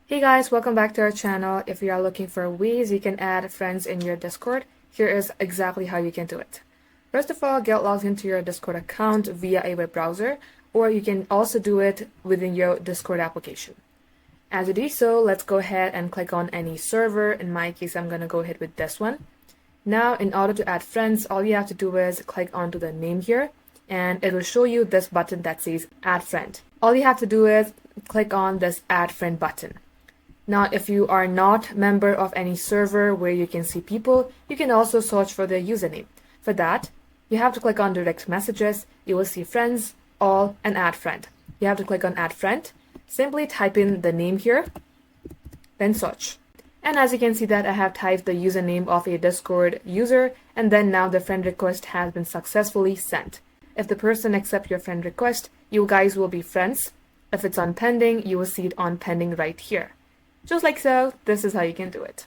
Hey guys, welcome back to our channel. If you are looking for ways you can add friends in your Discord, here is exactly how you can do it. First of all, get logged into your Discord account via a web browser, or you can also do it within your Discord application. As you do so, let's go ahead and click on any server. In my case, I'm going to go ahead with this one. Now, in order to add friends, all you have to do is click onto the name here, and it will show you this button that says Add Friend. All you have to do is click on this Add Friend button. Now, if you are not member of any server where you can see people, you can also search for their username. For that, you have to click on direct messages. You will see friends, all, and add friend. You have to click on add friend. Simply type in the name here, then search. And as you can see that I have typed the username of a Discord user, and then now the friend request has been successfully sent. If the person accepts your friend request, you guys will be friends. If it's on pending, you will see it on pending right here. Just like so, this is how you can do it.